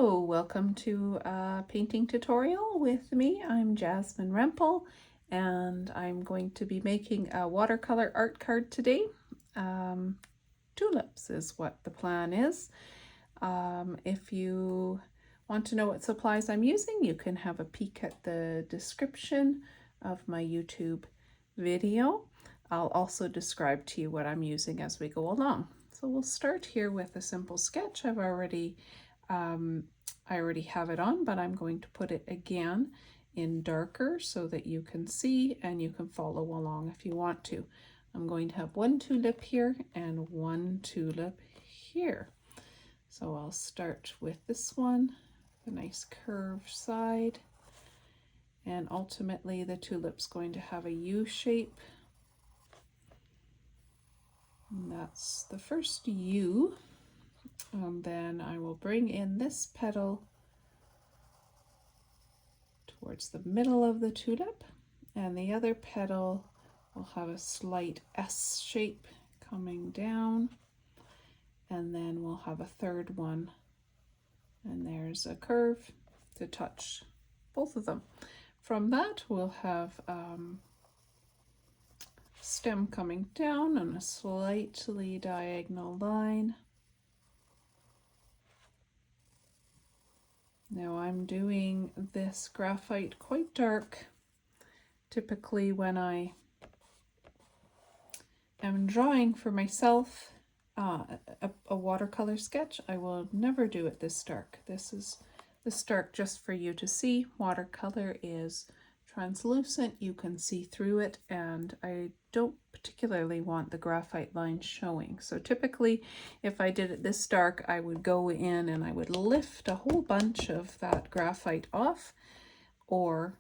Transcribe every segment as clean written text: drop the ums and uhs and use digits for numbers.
Hello, welcome to a painting tutorial with me. I'm Jasmine Rempel and I'm going to be making a watercolor art card today. Tulips is what the plan is. If you want to know what supplies I'm using, you can have a peek at the description of my YouTube video. I'll also describe to you what I'm using as we go along. So we'll start here with a simple sketch. I already have it on, but I'm going to put it again in darker so that you can see and you can follow along if you want to. I'm going to have one tulip here and one tulip here. So I'll start with this one, the nice curved side, and ultimately the tulip's going to have a U shape. And that's the first U. And then I will bring in this petal towards the middle of the tulip, and the other petal will have a slight S shape coming down, and then we'll have a third one, and there's a curve to touch both of them. From that we'll have stem coming down on a slightly diagonal line. Now I'm doing this graphite quite dark. Typically when I am drawing for myself a watercolor sketch, I will never do it this dark. This is this dark just for you to see. Watercolor is translucent, you can see through it, and I don't particularly want the graphite line showing. So typically if I did it this dark, I would go in and I would lift a whole bunch of that graphite off, or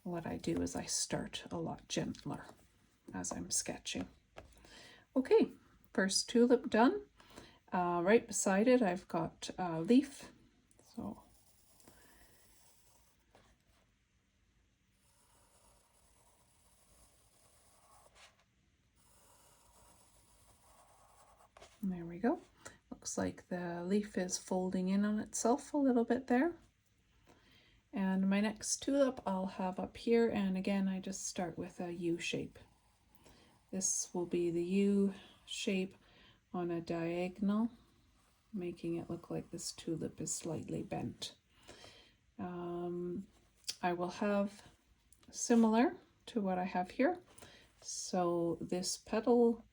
what I do is I start a lot gentler as I'm sketching. Okay, first tulip done. Right beside it I've got a leaf. So there we go. Looks like the leaf is folding in on itself a little bit there. And my next tulip I'll have up here, and again I just start with a U shape. This will be the U shape on a diagonal, making it look like this tulip is slightly bent. I will have similar to what I have here. So this petal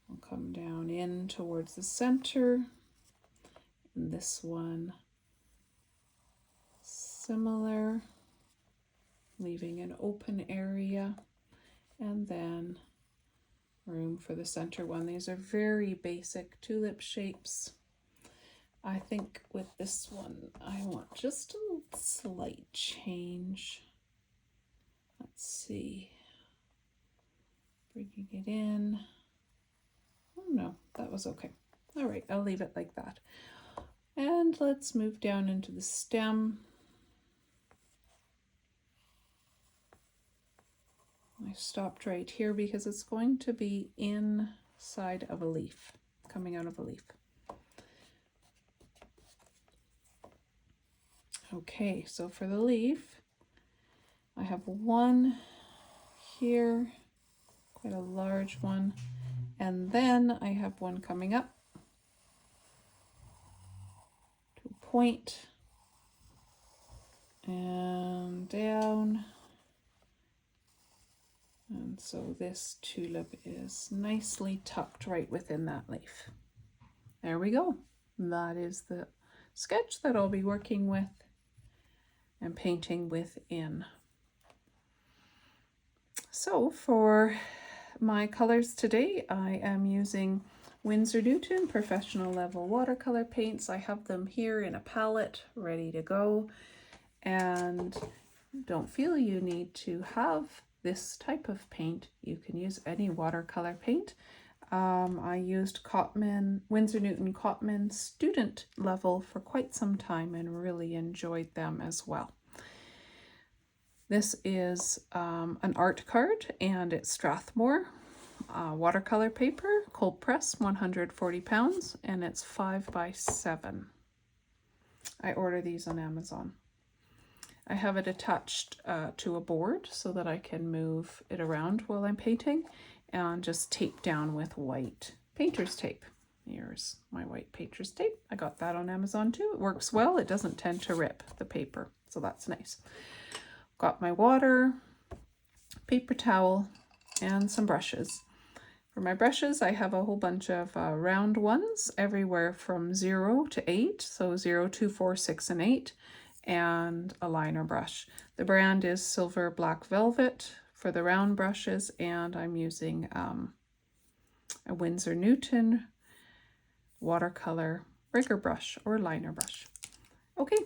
will come down in towards the center, and this one similar, leaving an open area, and then room for the center one. These are very basic tulip shapes. I think with this one I want just a slight change. Let's see, bringing it in. Oh no, that was okay. All right, I'll leave it like that. And let's move down into the stem. I stopped right here because it's going to be inside of a leaf, coming out of a leaf. Okay, so for the leaf, I have one here, quite a large one, and then I have one coming up to a point and down. And so this tulip is nicely tucked right within that leaf. There we go. That is the sketch that I'll be working with and painting within. So for my colors today, I am using Windsor Newton professional level watercolor paints. I have them here in a palette ready to go, and don't feel you need to have this type of paint. You can use any watercolor paint. I used Windsor Newton Cotman student level for quite some time and really enjoyed them as well. This is an art card, and it's Strathmore. watercolor paper, cold press, 140 pounds, and it's 5 by 7. I order these on Amazon. I have it attached to a board so that I can move it around while I'm painting, and just tape down with white painter's tape. Here's my white painter's tape. I got that on Amazon too. It works well. It doesn't tend to rip the paper, so that's nice. Got my water, paper towel, and some brushes. For my brushes, I have a whole bunch of round ones, everywhere from 0 to 8, so 0, 2, 4, 6, and 8, and a liner brush. The brand is Silver Black Velvet for the round brushes, and I'm using a Windsor Newton watercolor rigger brush or liner brush. Okay,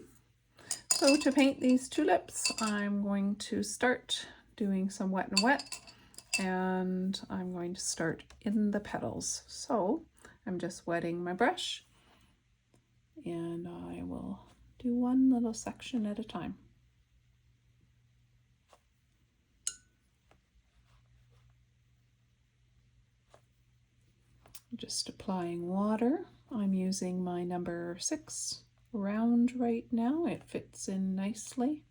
so to paint these tulips, I'm going to start doing some wet and wet, and I'm going to start in the petals. So I'm just wetting my brush, and I will do one little section at a time. Just applying water. I'm using my number 6 round right now. It fits in nicely.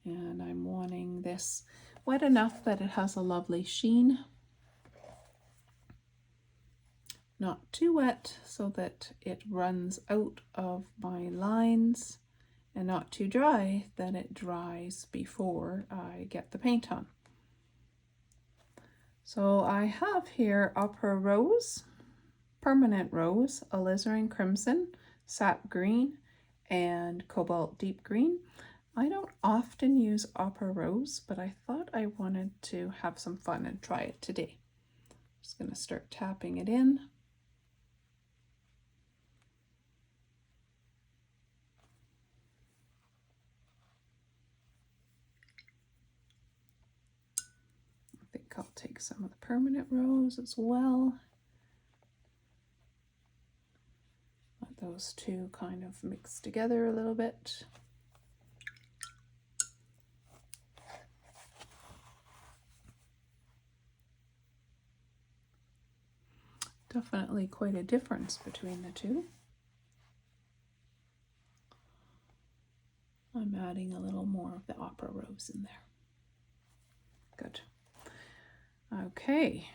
And I'm wanting this wet enough that it has a lovely sheen. Not too wet so that it runs out of my lines, and not too dry that it dries before I get the paint on. So I have here Opera Rose, Permanent Rose, Alizarin Crimson, Sap Green, and Cobalt Deep Green. I don't often use Opera Rose, but I thought I wanted to have some fun and try it today. Just going to start tapping it in. I think I'll take some of the Permanent Rose as well. Let those two kind of mix together a little bit. Definitely quite a difference between the two. I'm adding a little more of the Opera Rose in there. Good. Okay.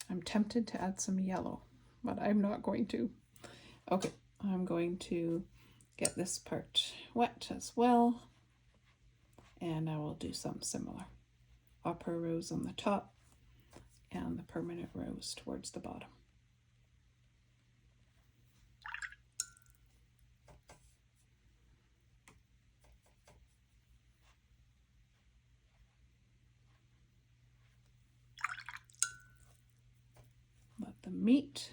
I'm tempted to add some yellow, but I'm not going to. Okay, I'm going to get this part wet as well, and I will do some similar. Opera Rose on the top and the Permanent Rose towards the bottom. Let them meet,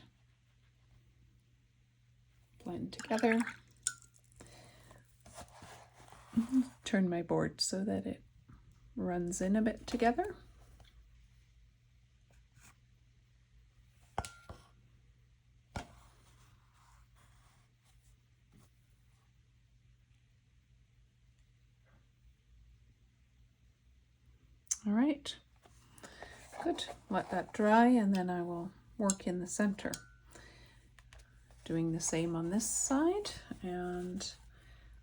blend together. Turn my board so that it runs in a bit together. All right, good. Let that dry, and then I will work in the center. Doing the same on this side, and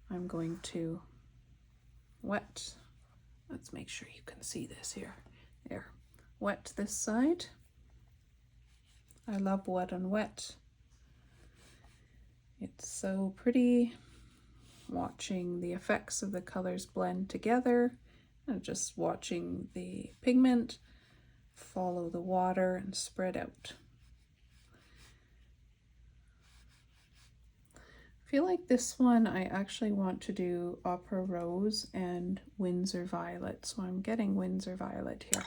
I'm going to wet. Let's make sure you can see this here. There, wet this side. I love wet on wet. It's so pretty watching the effects of the colors blend together, and just watching the pigment follow the water and spread out. I feel like this one I actually want to do Opera Rose and Windsor Violet, so I'm getting Windsor Violet here.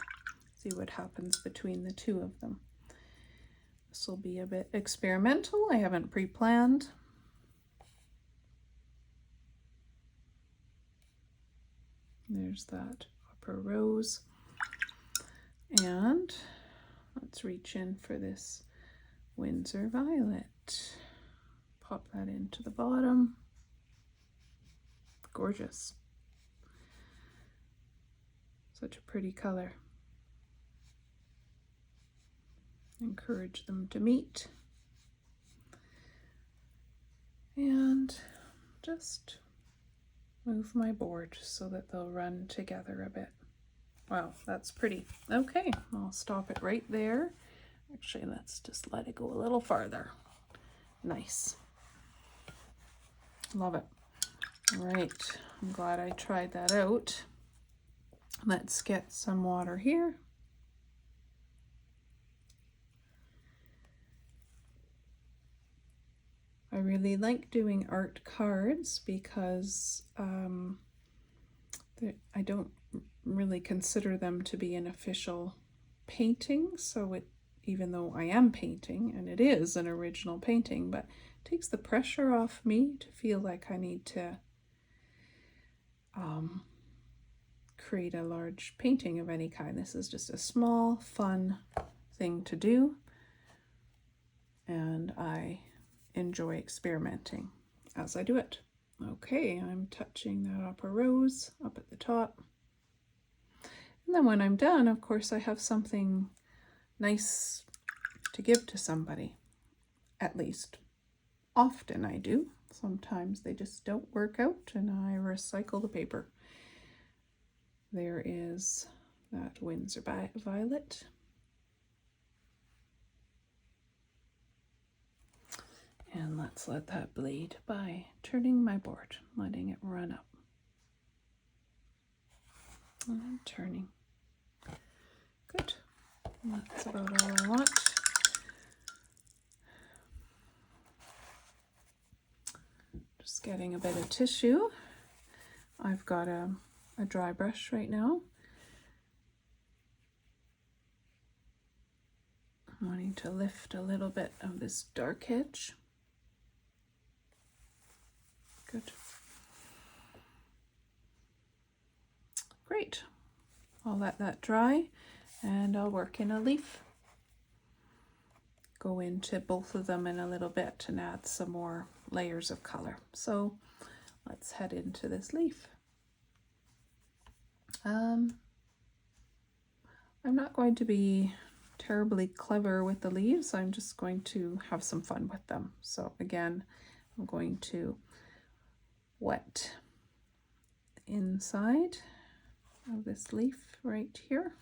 See what happens between the two of them. This will be a bit experimental. I haven't pre-planned. There's that Opera Rose. And let's reach in for this Windsor Violet. Pop that into the bottom. gorgeous. Such a pretty color. Encourage them to meet. And just move my board so that they'll run together a bit. Wow, that's pretty. Okay, I'll stop it right there. Actually, let's just let it go a little farther. Nice. Love it. All right, I'm glad I tried that out. Let's get some water here. I really like doing art cards because I don't really consider them to be an official painting, so even though I am painting, and it is an original painting, but it takes the pressure off me to feel like I need to create a large painting of any kind. This is just a small, fun thing to do, and I enjoy experimenting as I do it. Okay, I'm touching that upper rose up at the top. And then when I'm done, of course, I have something nice to give to somebody. At least often I do. Sometimes they just don't work out and I recycle the paper. There is that Windsor Violet. And let's let that bleed by turning my board, letting it run up. And turning. Good. That's about all I want. Just getting a bit of tissue. I've got a dry brush right now. I'm wanting to lift a little bit of this dark edge. Good. Great. I'll let that dry and I'll work in a leaf. Go into both of them in a little bit and add some more layers of color. So let's head into this leaf. I'm not going to be terribly clever with the leaves. I'm just going to have some fun with them. So again, I'm going to wet the inside of this leaf right here.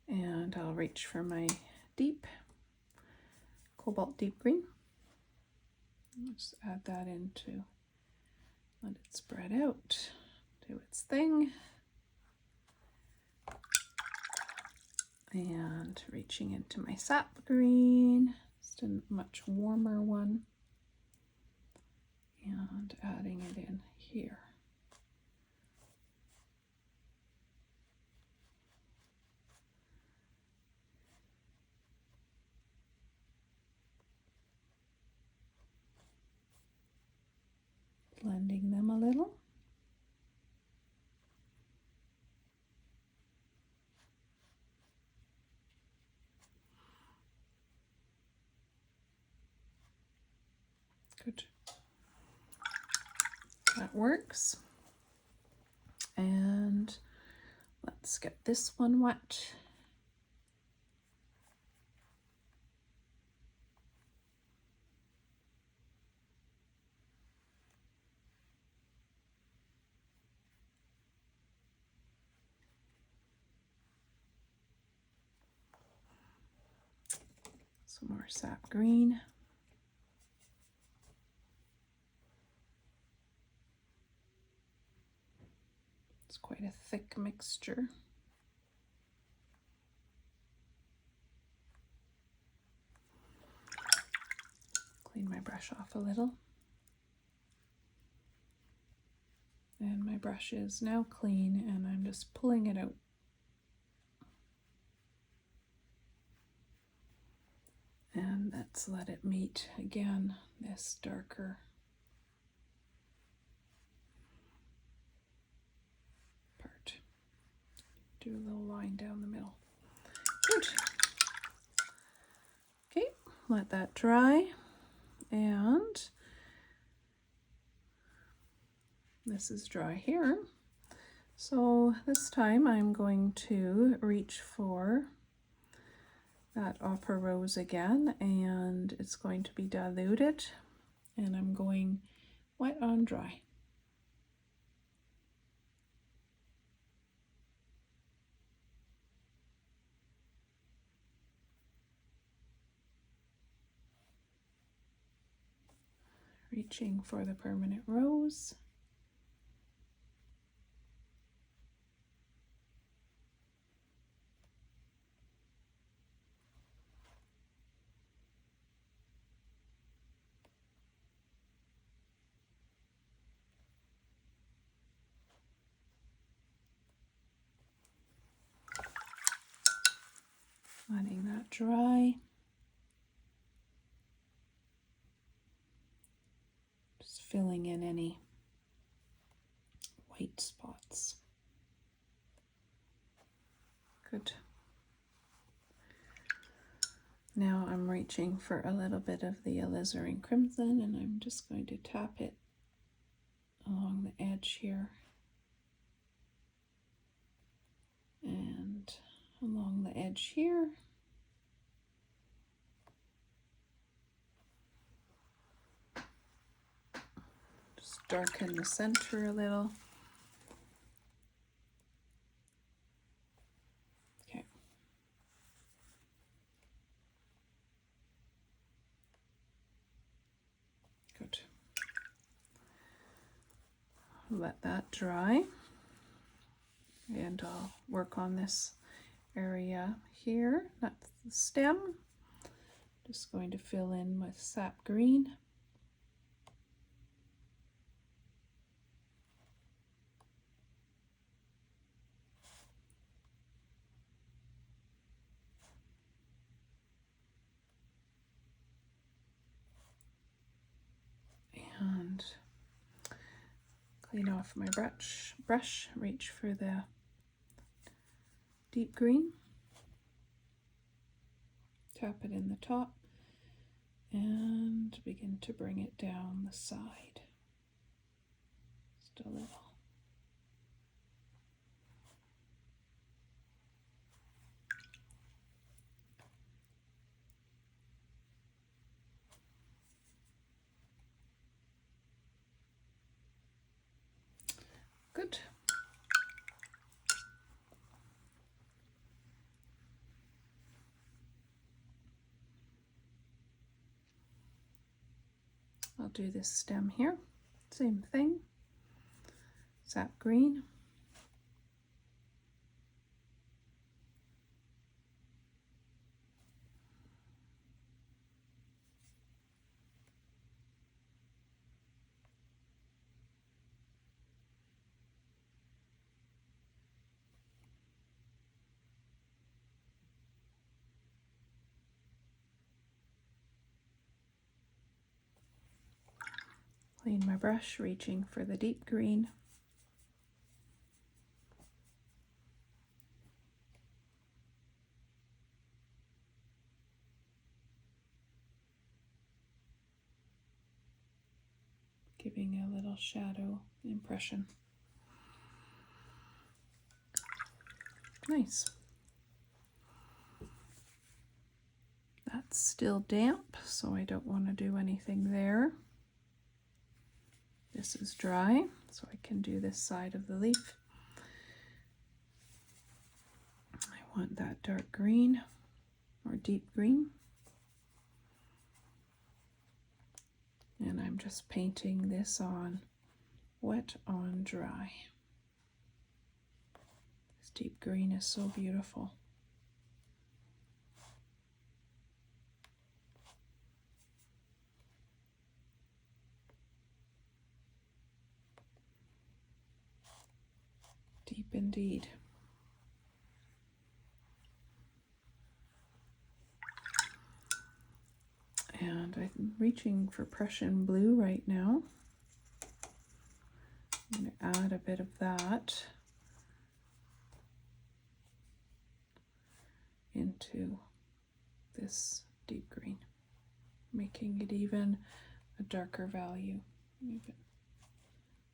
And I'll reach for my Cobalt deep green. Just add that into, let it spread out, do its thing. And reaching into my Sap Green, just a much warmer one. And adding it in here. Blending them a little. Good. That works. And let's get this one wet. Some more Sap Green. It's quite a thick mixture. Clean my brush off a little. And my brush is now clean and I'm just pulling it out. And let's let it meet again, this darker part. Do a little line down the middle. Good. Okay, let that dry. And this is dry here. So this time I'm going to reach for that upper rose again, and it's going to be diluted, and I'm going wet on dry. Reaching for the permanent rose. Letting that dry. Just filling in any white spots. Good. Now I'm reaching for a little bit of the Alizarin Crimson, and I'm just going to tap it along the edge here and along the edge here. Just darken the center a little. Okay. Good. Let that dry, and I'll work on this area here. That's the stem. Just going to fill in with Sap Green. And clean off my brush, reach for the deep green, tap it in the top, and begin to bring it down the side. Just a little. Good. I'll do this stem here. Same thing. Sap Green. Clean my brush, reaching for the deep green. Giving a little shadow impression. Nice. That's still damp, so I don't want to do anything there. This is dry, so I can do this side of the leaf. I want that dark green or deep green. And I'm just painting this on wet on dry. This deep green is so beautiful. Deep indeed. And I'm reaching for Prussian Blue right now. I'm going to add a bit of that into this deep green, making it even a darker value. Even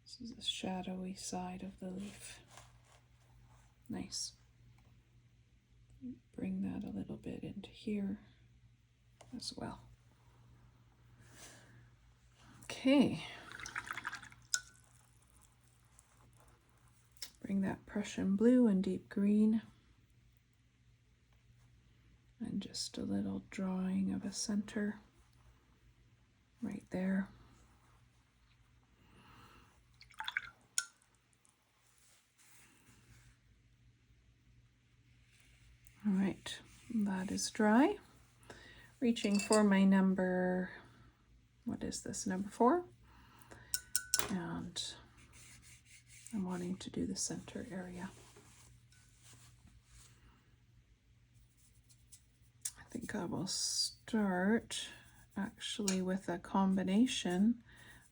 this is the shadowy side of the leaf. Nice. Bring that a little bit into here as well. Okay. Bring that Prussian blue and deep green. And just a little drawing of a center right there. All right, that is dry. Reaching for my number, what is this, number 4? And I'm wanting to do the center area. I think I will start actually with a combination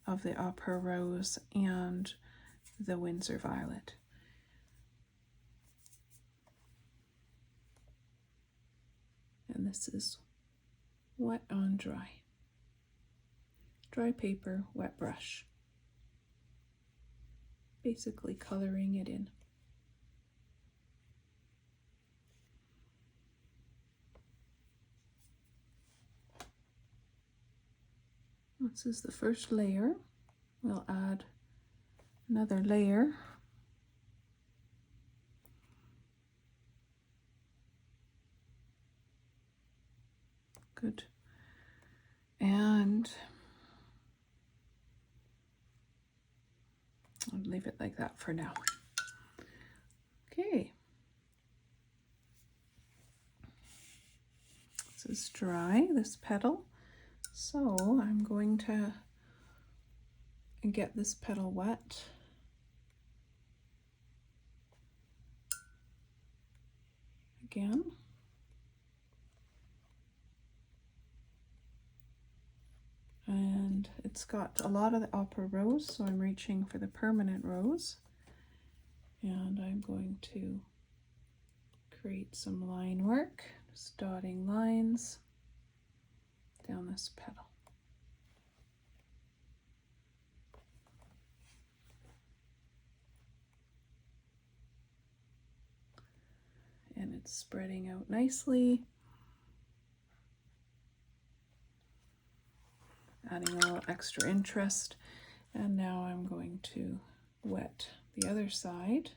of the Opera Rose and the Windsor Violet. And this is wet on dry. Dry paper, wet brush. Basically coloring it in. This is the first layer. We'll add another layer. Good. And I'll leave it like that for now. Okay. This is dry, this petal. So I'm going to get this petal wet. Again. And it's got a lot of the Opera Rose, so I'm reaching for the permanent rose. And I'm going to create some line work, just dotting lines down this petal. And it's spreading out nicely. Adding a little extra interest. And now I'm going to wet the other side.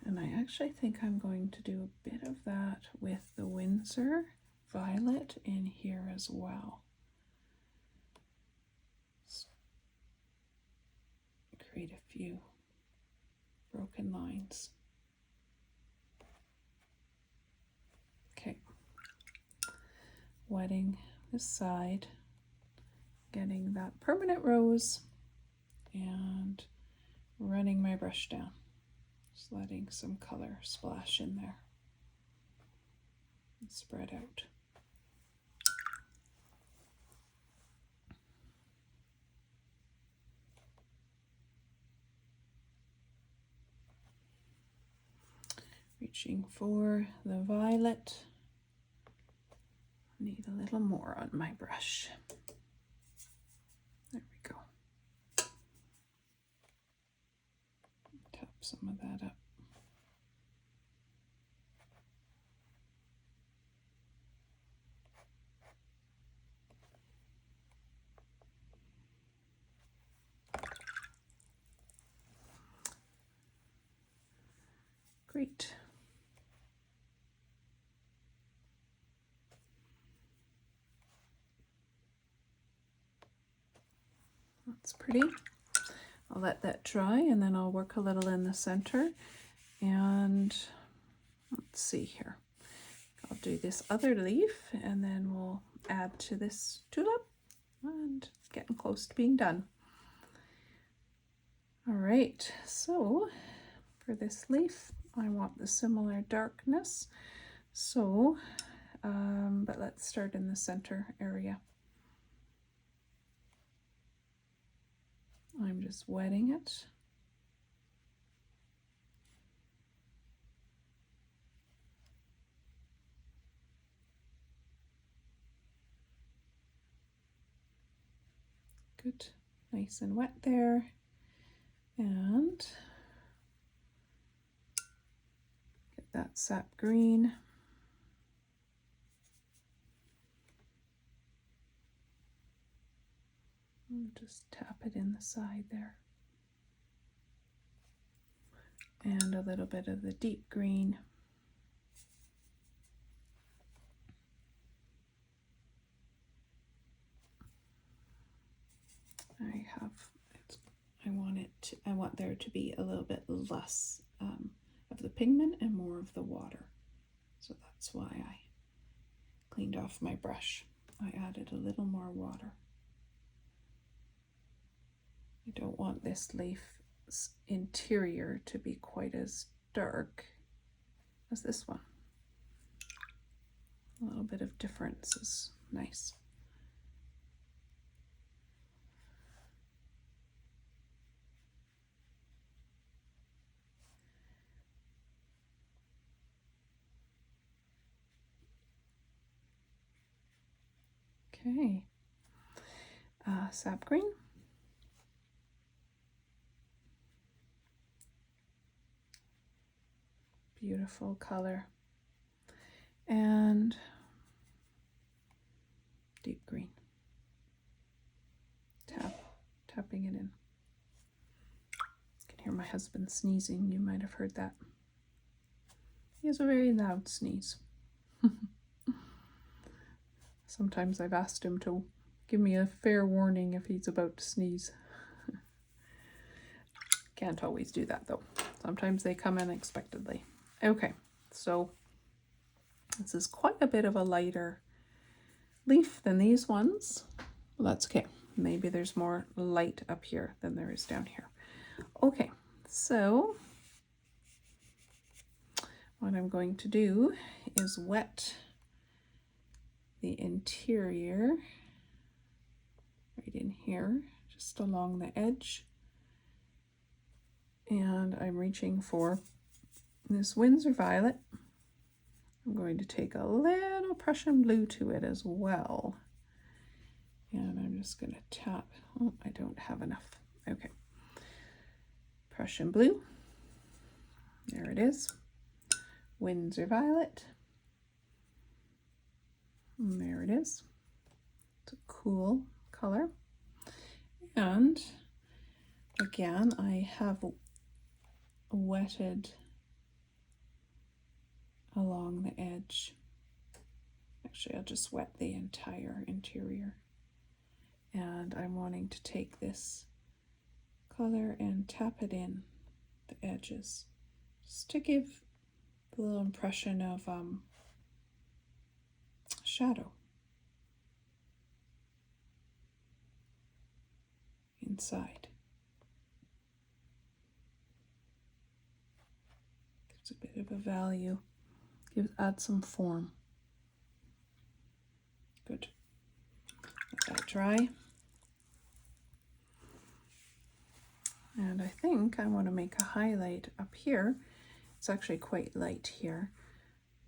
And I actually think I'm going to do a bit of that with the Windsor Violet in here as well. Create a few broken lines. Okay. Wetting this side, getting that permanent rose, and running my brush down. Just letting some color splash in there and spread out. Reaching for the violet. Need a little more on my brush. There we go. Tap some of that up. Great. That's pretty. I'll let that dry and then I'll work a little in the center. And let's see here. I'll do this other leaf and then we'll add to this tulip, and it's getting close to being done. All right, so for this leaf, I want the similar darkness. So, but let's start in the center area. I'm just wetting it. Good, nice and wet there. And get that sap green. And just tap it in the side there. And a little bit of the deep green. I want there to be a little bit less of the pigment and more of the water. So that's why I cleaned off my brush. I added a little more water. I don't want this leaf's interior to be quite as dark as this one. A little bit of difference is nice. Okay, sap green. Beautiful color. And deep green. Tapping it in. You can hear my husband sneezing. You might have heard that. He has a very loud sneeze. Sometimes I've asked him to give me a fair warning if he's about to sneeze. Can't always do that though. Sometimes they come unexpectedly. Okay, so this is quite a bit of a lighter leaf than these ones. Well, that's okay. Maybe there's more light up here than there is down here. Okay, so what I'm going to do is wet the interior right in here, just along the edge. And I'm reaching for this Windsor Violet. I'm going to take a little Prussian Blue to it as well. And I'm just going to tap. Oh, I don't have enough. Okay. Prussian Blue. There it is. Windsor Violet. And there it is. It's a cool color. And again, I have wetted along the edge. Actually, I'll just wet the entire interior. And I'm wanting to take this color and tap it in the edges, just to give a little impression of shadow inside. Gives a bit of a value, add some form. Good. Let that dry. And I think I want to make a highlight up here. It's actually quite light here,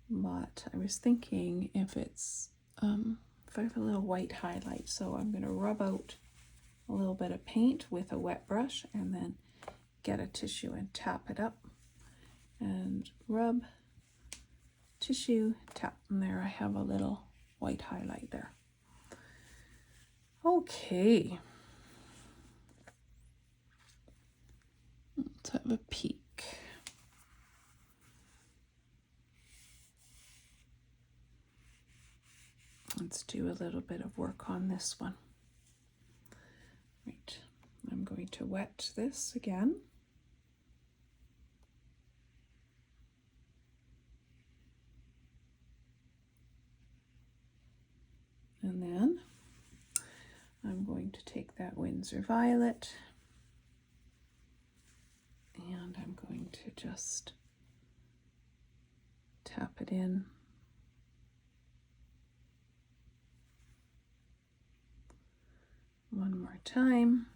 but I was thinking if I have a little white highlight, so I'm going to rub out a little bit of paint with a wet brush and then get a tissue and tap it up and rub, tissue, tap, and there I have a little white highlight there. Okay, let's have a peek. Let's do a little bit of work on this one. Right, I'm going to wet this again. And then I'm going to take that Windsor Violet and I'm going to just tap it in. One more time.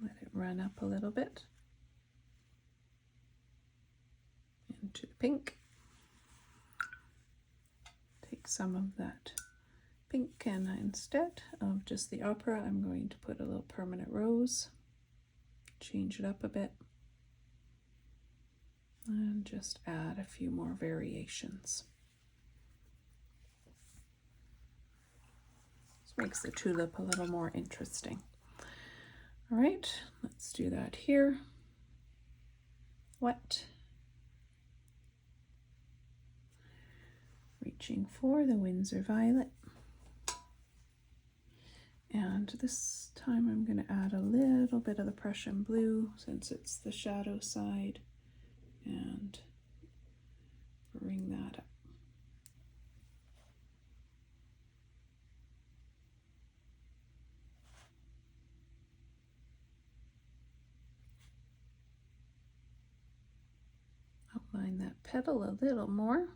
Let it run up a little bit into the pink. Take take some of that pink, and instead of just the opera, I'm going to put a little permanent rose, change it up a bit, and just add a few more variations. This makes the tulip a little more interesting. All right, let's do that here. Wet. Reaching for the Windsor Violet. And this time I'm going to add a little bit of the Prussian Blue since it's the shadow side, and bring that up. Outline that petal a little more.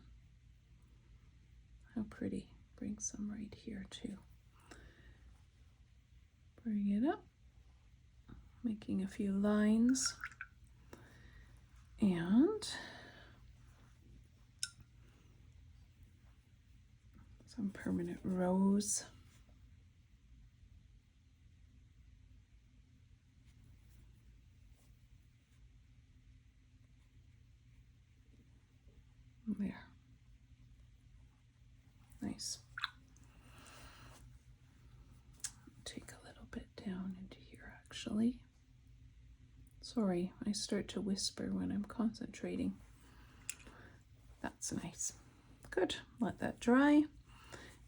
How pretty. Bring some right here too. Bring it up, making a few lines, and some permanent rose. There. Nice. Take a little bit down into here, actually. Sorry, I start to whisper when I'm concentrating. That's nice. Good. Let that dry.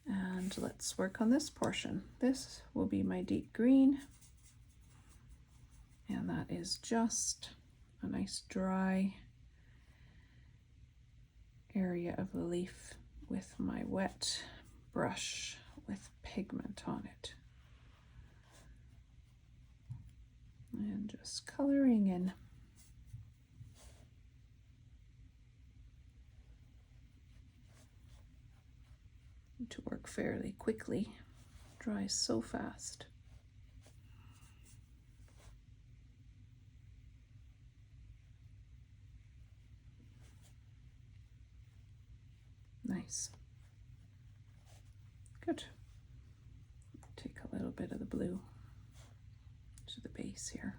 And let's work on this portion. This will be my deep green. And that is just a nice dry area of the leaf with my wet brush with pigment on it. And just coloring in. Need to work fairly quickly. Dries so fast. Nice. Good. Take a little bit of the blue to the base here.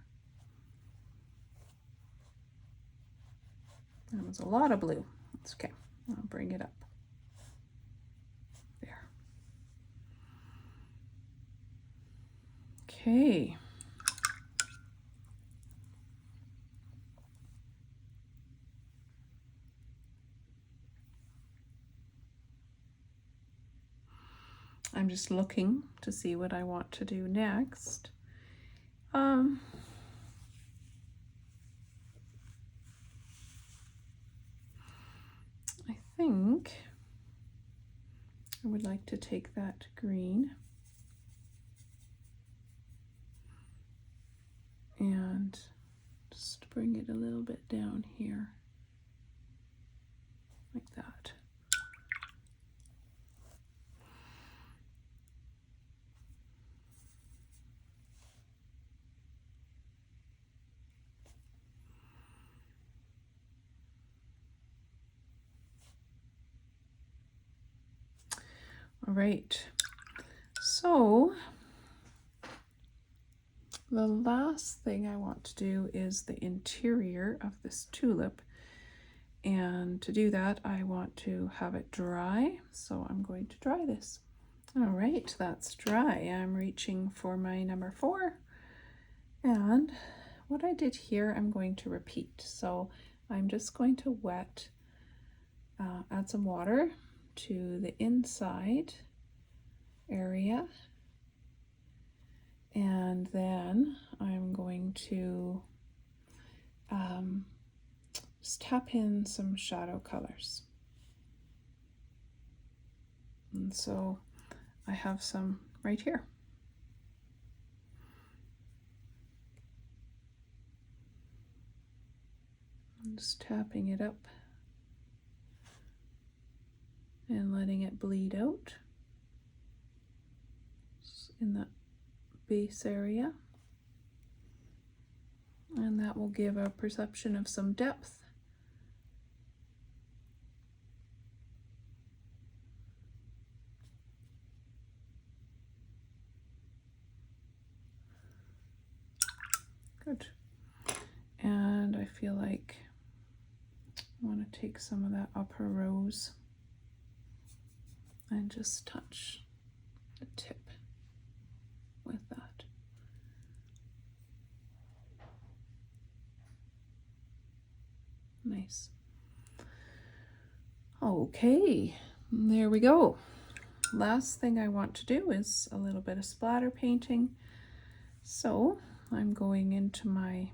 That was a lot of blue. That's okay. I'll bring it up. There. Okay. I'm just looking to see what I want to do next. I think I would like to take that green and just bring it a little bit down here, like that. All right, so the last thing I want to do is the interior of this tulip, and to do that I want to have it dry, so I'm going to dry this. All right, that's dry. I'm reaching for my number 4, and what I did here I'm going to repeat. So I'm just going to add some water to the inside area, and then I'm going to just tap in some shadow colors. And so I have some right here. I'm just tapping it up and letting it bleed out in that base area, and that will give a perception of some depth. Good. And I feel like I want to take some of that upper rose and just touch the tip with that. Nice. Okay, there we go. Last thing I want to do is a little bit of splatter painting. So I'm going into my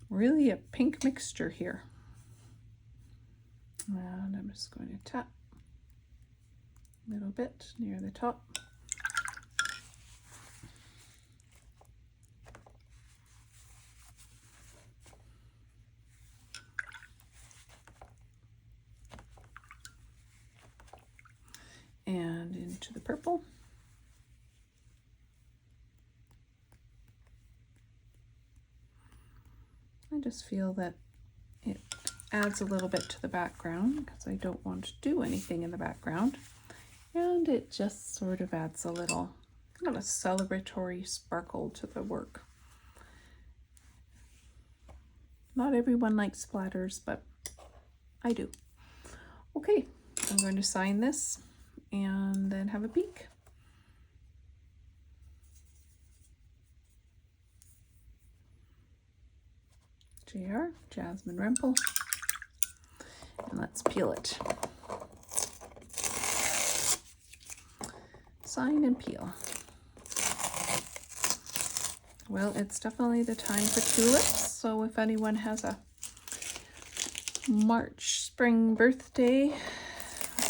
really a pink mixture here. And I'm just going to tap a little bit near the top. And into the purple. I just feel that it adds a little bit to the background because I don't want to do anything in the background. And it just sort of adds a little kind of a celebratory sparkle to the work. Not everyone likes splatters, but I do. Okay, I'm going to sign this and then have a peek. JR, Jasmine Rempel. And let's peel it. Sign and peel. Well, it's definitely the time for tulips, so if anyone has a March spring birthday,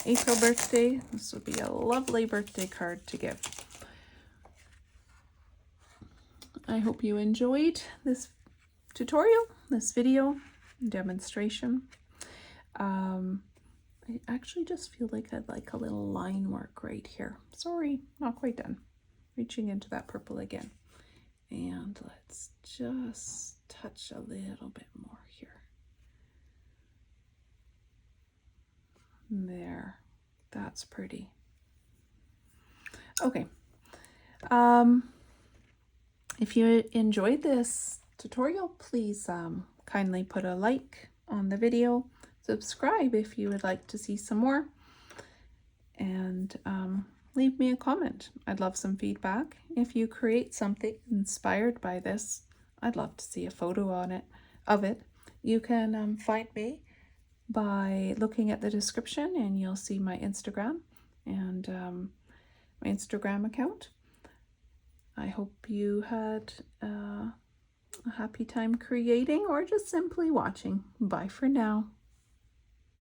April birthday, this would be a lovely birthday card to give. I hope you enjoyed this tutorial, this video demonstration. I actually just feel like I'd like a little line work right here. Sorry, not quite done. Reaching into that purple again. And let's just touch a little bit more here. There, that's pretty. Okay. If you enjoyed this tutorial, please kindly put a like on the video. Subscribe if you would like to see some more. And leave me a comment. I'd love some feedback. If you create something inspired by this, I'd love to see a photo of it. You can find me by looking at the description, and you'll see my Instagram and my Instagram account. I hope you had a happy time creating or just simply watching. Bye for now.